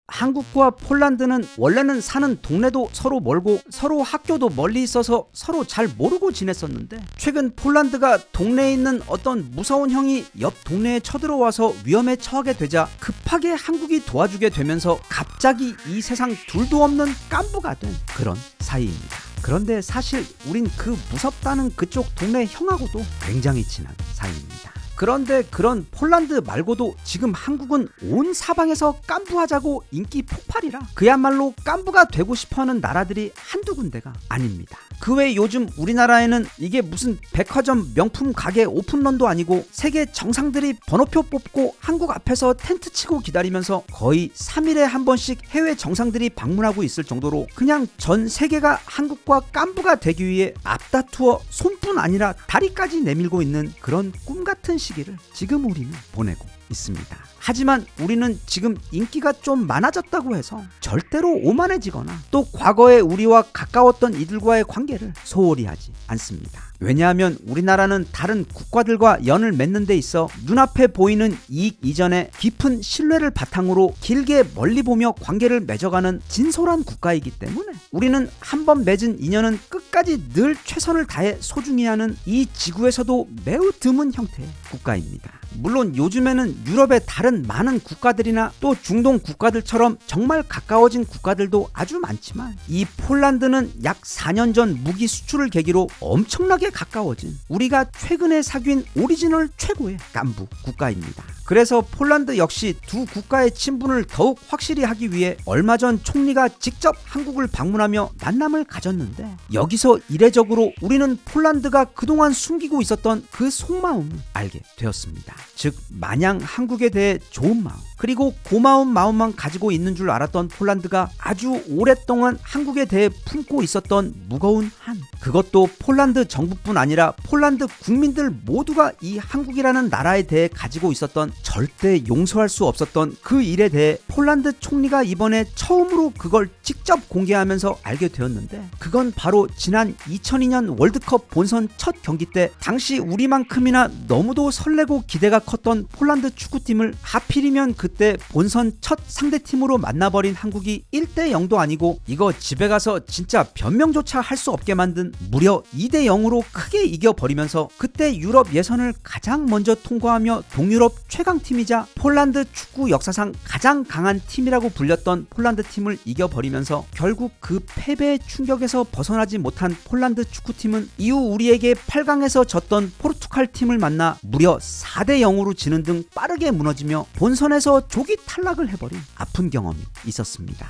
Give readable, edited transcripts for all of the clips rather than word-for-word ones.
한국과 폴란드는 원래는 사는 동네도 서로 멀고 서로 학교도 멀리 있어서 서로 잘 모르고 지냈었는데, 최근 폴란드가 동네에 있는 어떤 무서운 형이 옆 동네에 쳐들어와서 위험에 처하게 되자 급하게 한국이 도와주게 되면서 갑자기 이 세상 둘도 없는 깐부가 된 그런 사이입니다. 그런데 사실 우린 그 무섭다는 그쪽 동네 형하고도 굉장히 친한 사이입니다. 그런데 그런 폴란드 말고도 지금 한국은 온 사방에서 깐부하자고 인기 폭발이라 그야말로 깐부가 되고 싶어하는 나라들이 한두 군데가 아닙니다. 그 외 요즘 우리나라에는 이게 무슨 백화점 명품 가게 오픈런도 아니고 세계 정상들이 번호표 뽑고 한국 앞에서 텐트 치고 기다리면서 거의 3일에 한 번씩 해외 정상들이 방문하고 있을 정도로 그냥 전 세계가 한국과 깐부가 되기 위해 앞다투어 손뿐 아니라 다리까지 내밀고 있는 그런 꿈같은 시기를 지금 우리는 보내고 있습니다. 하지만 우리는 지금 인기가 좀 많아졌다고 해서 절대로 오만해지거나 또 과거에 우리와 가까웠던 이들과의 관계를 소홀히 하지 않습니다. 왜냐하면 우리나라는 다른 국가들과 연을 맺는 데 있어 눈앞에 보이는 이익 이전에 깊은 신뢰를 바탕으로 길게 멀리 보며 관계를 맺어가는 진솔한 국가이기 때문에 우리는 한번 맺은 인연은 끝까지 늘 최선을 다해 소중히 하는 이 지구에서도 매우 드문 형태의 국가입니다. 물론 요즘에는 유럽의 다른 많은 국가들이나 또 중동 국가들처럼 정말 가까워진 국가들도 아주 많지만 이 폴란드는 약 4년 전 무기 수출을 계기로 엄청나게 가까워진 우리가 최근에 사귄 오리지널 최고의 깐부 국가입니다. 그래서 폴란드 역시 두 국가의 친분을 더욱 확실히 하기 위해 얼마 전 총리가 직접 한국을 방문하며 만남을 가졌는데, 여기서 이례적으로 우리는 폴란드가 그동안 숨기고 있었던 그 속마음을 알게 되었습니다. 즉 마냥 한국에 대해 좋은 마음 그리고 고마운 마음만 가지고 있는 줄 알았던 폴란드가 아주 오랫동안 한국에 대해 품고 있었던 무거운 한, 그것도 폴란드 정부뿐 아니라 폴란드 국민들 모두가 이 한국이라는 나라에 대해 가지고 있었던 절대 용서할 수 없었던 그 일에 대해 폴란드 총리가 이번에 처음으로 그걸 직접 공개하면서 알게 되었는데, 그건 바로 지난 2002년 월드컵 본선 첫 경기 때 당시 우리만큼이나 너무도 설레고 기대가 컸던 폴란드 축구팀을 하필이면 그때 본선 첫 상대팀으로 만나버린 한국이 1대0도 아니고 이거 집에 가서 진짜 변명조차 할 수 없게 만든 무려 2대0으로 크게 이겨버리면서 그때 유럽 예선을 가장 먼저 통과하며 동유럽 최강팀이자 폴란드 축구 역사상 가장 강한 팀이라고 불렸던 폴란드 팀을 이겨버리면서 결국 그 패배의 충격에서 벗어나지 못한 폴란드 축구팀은 이후 우리에게 8강에서 졌던 포르투갈 팀을 만나 무려 4대0으로 지는 등 빠르게 무너지며 본선에서 조기 탈락을 해버린 아픈 경험이 있었습니다.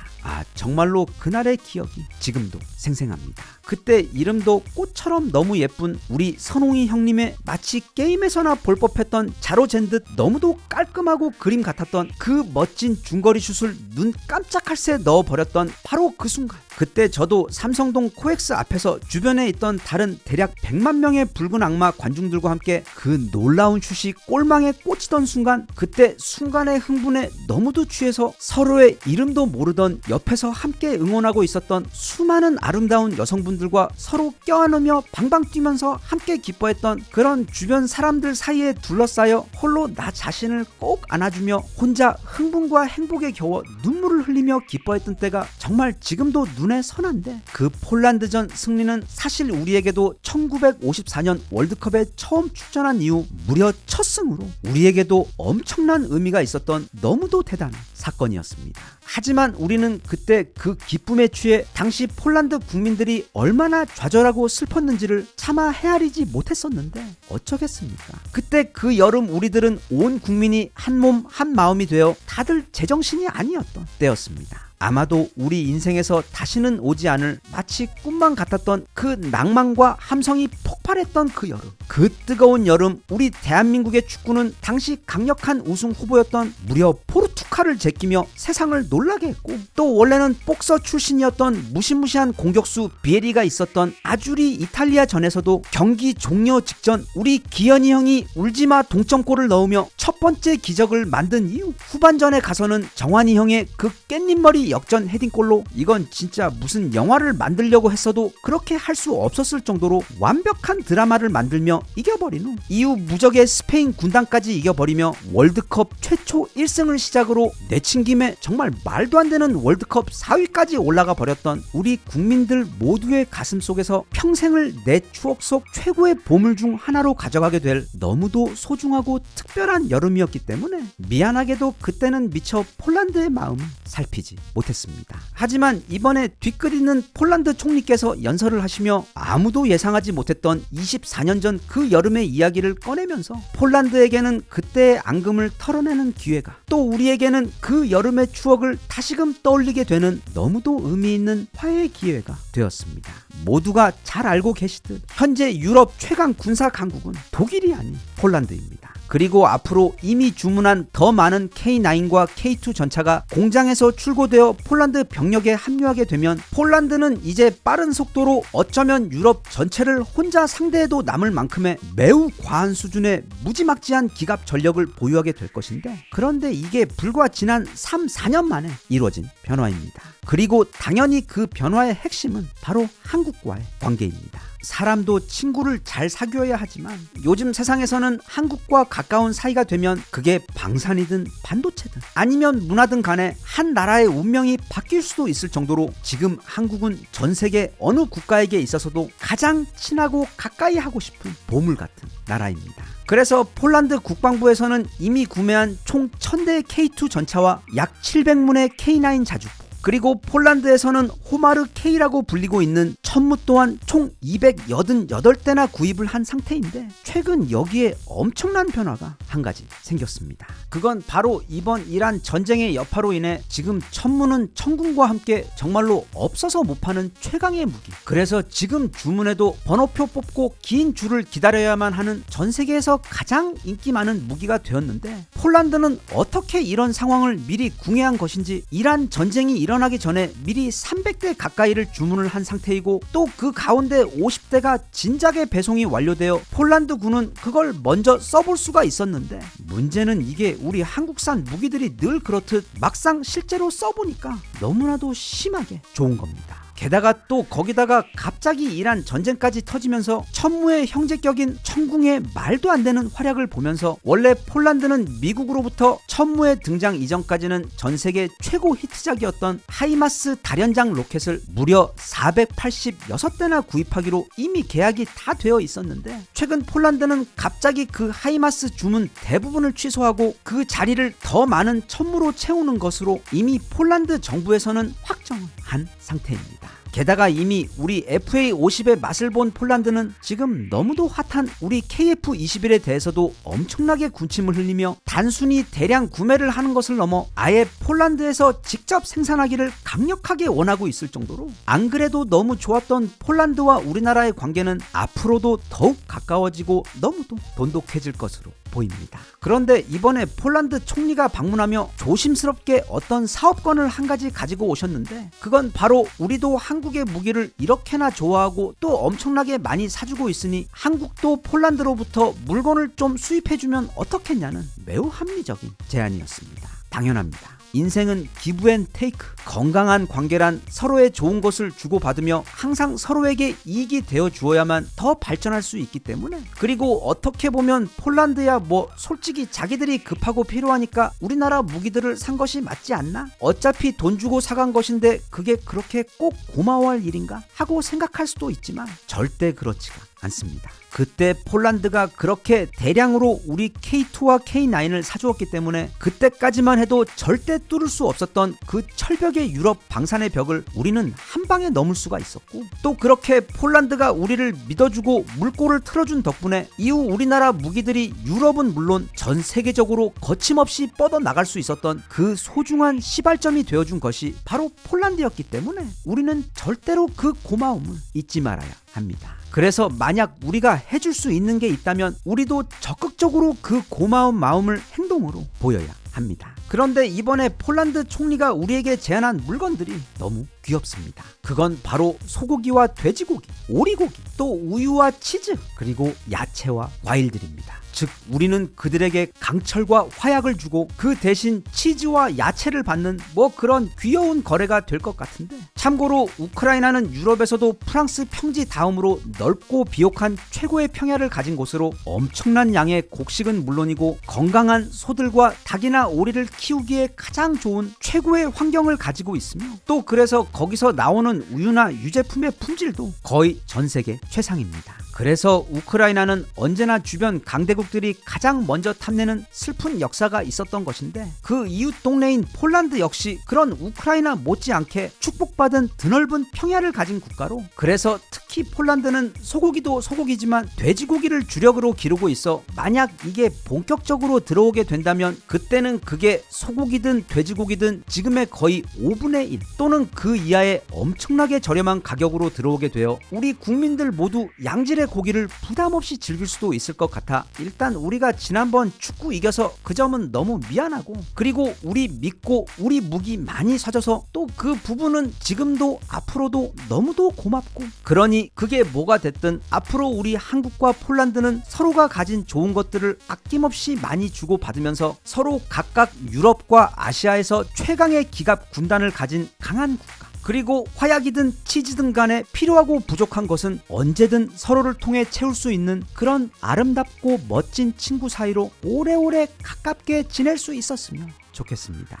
정말로 그날의 기억이 지금도 생생합니다. 그때 이름도 꽃처럼 너무 예쁜 우리 선홍이 형님의 마치 게임에서나 볼 법했던 자로 잰 듯 너무도 깔끔하고 그림 같았던 그 멋진 중거리 슛을 눈 깜짝할 새 넣어버렸던 바로 그 순간, 그때 저도 삼성동 코엑스 앞에서 주변에 있던 다른 대략 100만 명의 붉은 악마 관중들과 함께 그 놀라운 슛이 골망에 꽂히던 순간, 그때 순간의 흥분에 너무도 취해서 서로의 이름도 모르던 옆에서 함께 응원하고 있었던 수많은 아름다운 여성분들과 서로 껴안으며 방방 뛰면서 함께 기뻐했던 그런 주변 사람들 사이에 둘러싸여 홀로 나 자신을 꼭 안아주며 혼자 흥분과 행복에 겨워 눈물을 흘리며 기뻐했던 때가 정말 지금도 눈에 선한데, 그 폴란드전 승리는 사실 우리에게도 1954년 월드컵에 처음 출전한 이후 무려 첫 승으로 우리에게도 엄청난 의미가 있었던 너무도 대단한 사건이었습니다. 하지만 우리는 그때 그 기쁨에 취해 당시 폴란드 국민들이 얼마나 좌절하고 슬펐는지를 차마 헤아리지 못했었는데 어쩌겠습니까? 그때 그 여름 우리들은 온 국민이 한 몸 한 마음이 되어 다들 제정신이 아니었던 때였습니다. 아마도 우리 인생에서 다시는 오지 않을 마치 꿈만 같았던 그 낭만과 함성이 폭발했던 그 여름, 그 뜨거운 여름 우리 대한민국의 축구는 당시 강력한 우승 후보였던 무려 포르투갈을 제끼며 세상을 놀라게 했고, 또 원래는 복서 출신이었던 무시무시한 공격수 비에리가 있었던 아주리 이탈리아전에서도 경기 종료 직전 우리 기현이 형이 울지마 동점골을 넣으며 첫 번째 기적을 만든 이후 후반전에 가서는 정환이 형의 그 깻잎머리 펜al티 역전 헤딩골로 이건 진짜 무슨 영화를 만들려고 했어도 그렇게 할 수 없었을 정도로 완벽한 드라마를 만들며 이겨버린 후 이후 무적의 스페인 군단까지 이겨버리며 월드컵 최초 1승을 시작으로 내친 김에 정말 말도 안 되는 월드컵 4위까지 올라가 버렸던 우리 국민들 모두의 가슴 속에서 평생을 내 추억 속 최고의 보물 중 하나로 가져가게 될 너무도 소중하고 특별한 여름이었기 때문에 미안하게도 그때는 미처 폴란드의 마음을 살피지 못했습니다. 하지만 이번에 뒷그리는 폴란드 총리께서 연설을 하시며 아무도 예상하지 못했던 24년 전 그 여름의 이야기를 꺼내면서 폴란드에게는 그때의 앙금을 털어내는 기회가, 또 우리에게는 그 여름의 추억을 다시금 떠올리게 되는 너무도 의미 있는 화해의 기회가 되었습니다. 모두가 잘 알고 계시듯 현재 유럽 최강 군사 강국은 독일이 아닌 폴란드입니다. 그리고 앞으로 이미 주문한 더 많은 K9과 K2 전차가 공장에서 출고되어 폴란드 병력에 합류하게 되면 폴란드는 이제 빠른 속도로 어쩌면 유럽 전체를 혼자 상대해도 남을 만큼의 매우 과한 수준의 무지막지한 기갑 전력을 보유하게 될 것인데, 그런데 이게 불과 지난 3-4년 만에 이루어진 변화입니다. 그리고 당연히 그 변화의 핵심은 바로 한국과의 관계입니다. 사람도 친구를 잘 사귀어야 하지만 요즘 세상에서는 한국과 가까운 사이가 되면 그게 방산이든 반도체든 아니면 문화든 간에 한 나라의 운명이 바뀔 수도 있을 정도로 지금 한국은 전 세계 어느 국가에게 있어서도 가장 친하고 가까이 하고 싶은 보물 같은 나라입니다. 그래서 폴란드 국방부에서는 이미 구매한 총 1000대의 K2 전차와 약 700문의 K9 자주포, 그리고 폴란드에서는 호마르 K라고 불리고 있는 천무 또한 총 288대나 구입을 한 상태인데, 최근 여기에 엄청난 변화가 한 가지 생겼습니다. 그건 바로 이번 이란 전쟁의 여파로 인해 지금 천무는 천군과 함께 정말로 없어서 못 파는 최강의 무기, 그래서 지금 주문해도 번호표 뽑고 긴 줄을 기다려야만 하는 전 세계에서 가장 인기 많은 무기가 되었는데, 폴란드는 어떻게 이런 상황을 미리 궁예한 것인지 이란 전쟁이 일어나기 전에 미리 300대 가까이를 주문을 한 상태이고, 또 그 가운데 50대가 진작에 배송이 완료되어 폴란드군은 그걸 먼저 써볼 수가 있었는데, 문제는 이게 우리 한국산 무기들이 늘 그렇듯 막상 실제로 써보니까 너무나도 심하게 좋은 겁니다. 게다가 또 거기다가 갑자기 이란 전쟁까지 터지면서 천무의 형제격인 천궁의 말도 안 되는 활약을 보면서, 원래 폴란드는 미국으로부터 천무의 등장 이전까지는 전 세계 최고 히트작이었던 하이마스 다련장 로켓을 무려 486대나 구입하기로 이미 계약이 다 되어 있었는데, 최근 폴란드는 갑자기 그 하이마스 주문 대부분을 취소하고 그 자리를 더 많은 천무로 채우는 것으로 이미 폴란드 정부에서는 확정을 한 상태입니다. 게다가 이미 우리 FA50의 맛을 본 폴란드는 지금 너무도 핫한 우리 KF21에 대해서도 엄청나게 군침을 흘리며 단순히 대량 구매를 하는 것을 넘어 아예 폴란드에서 직접 생산하기를 강력하게 원하고 있을 정도로, 안 그래도 너무 좋았던 폴란드와 우리나라의 관계는 앞으로도 더욱 가까워지고 너무도 돈독해질 것으로 보입니다. 그런데 이번에 폴란드 총리가 방문하며 조심스럽게 어떤 사업권을 한 가지 가지고 오셨는데, 그건 바로 우리도 한국의 무기를 이렇게나 좋아하고 또 엄청나게 많이 사주고 있으니 한국도 폴란드로부터 물건을 좀 수입해주면 어떻겠냐는 매우 합리적인 제안이었습니다. 당연합니다. 인생은 기브 앤 테이크, 건강한 관계란 서로의 좋은 것을 주고받으며 항상 서로에게 이익이 되어 주어야만 더 발전할 수 있기 때문에, 그리고 어떻게 보면 폴란드야 뭐 솔직히 자기들이 급하고 필요하니까 우리나라 무기들을 산 것이 맞지 않나? 어차피 돈 주고 사간 것인데 그게 그렇게 꼭 고마워할 일인가? 하고 생각할 수도 있지만 절대 그렇지가 않습니다. 그때 폴란드가 그렇게 대량으로 우리 K2와 K9을 사주었기 때문에 그때까지만 해도 절대 뚫을 수 없었던 그 철벽의 유럽 방산의 벽을 우리는 한 방에 넘을 수가 있었고, 또 그렇게 폴란드가 우리를 믿어주고 물꼬를 틀어준 덕분에 이후 우리나라 무기들이 유럽은 물론 전 세계적으로 거침없이 뻗어나갈 수 있었던 그 소중한 시발점이 되어준 것이 바로 폴란드였기 때문에 우리는 절대로 그 고마움을 잊지 말아야 합니다. 그래서 만약 우리가 해줄 수 있는 게 있다면 우리도 적극적으로 그 고마운 마음을 행동으로 보여야 합니다. 그런데 이번에 폴란드 총리가 우리에게 제안한 물건들이 너무 귀엽습니다. 그건 바로 소고기와 돼지고기, 오리고기, 또 우유와 치즈, 그리고 야채와 과일들입니다. 즉 우리는 그들에게 강철과 화약을 주고 그 대신 치즈와 야채를 받는 뭐 그런 귀여운 거래가 될 것 같은데, 참고로 우크라이나는 유럽에서도 프랑스 평지 다음으로 넓고 비옥한 최고의 평야를 가진 곳으로 엄청난 양의 곡식은 물론이고 건강한 소들과 닭이나 오리를 키우기에 가장 좋은 최고의 환경을 가지고 있으며, 또 그래서 거기서 나오는 우유나 유제품의 품질도 거의 전 세계 최상입니다. 그래서 우크라이나는 언제나 주변 강대국들이 가장 먼저 탐내는 슬픈 역사가 있었던 것인데, 그 이웃 동네인 폴란드 역시 그런 우크라이나 못지않게 축복받은 드넓은 평야를 가진 국가로, 그래서 특히 폴란드는 소고기도 소고기지만 돼지고기를 주력으로 기르고 있어 만약 이게 본격적으로 들어오게 된다면 그때는 그게 소고기든 돼지고기든 지금의 거의 5분의 1 또는 그 이하의 엄청나게 저렴한 가격으로 들어오게 되어 우리 국민들 모두 양질의 고기를 부담없이 즐길 수도 있을 것 같아 일단 우리가 지난번 축구 이겨서 그 점은 너무 미안하고, 그리고 우리 믿고 우리 무기 많이 사줘서 또 그 부분은 지금도 앞으로도 너무도 고맙고, 그러니 그게 뭐가 됐든 앞으로 우리 한국과 폴란드는 서로가 가진 좋은 것들을 아낌없이 많이 주고받으면서 서로 각각 유럽과 아시아에서 최강의 기갑 군단을 가진 강한 국가, 그리고 화약이든 치즈든 간에 필요하고 부족한 것은 언제든 서로를 통해 채울 수 있는 그런 아름답고 멋진 친구 사이로 오래오래 가깝게 지낼 수 있었으면 좋겠습니다.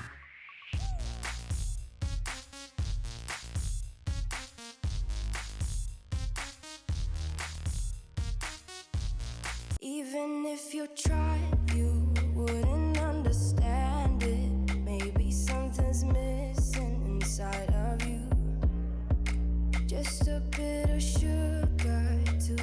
Even if you tried, you wouldn't understand it. Maybe something's missing inside of you. Just a bit of sugar to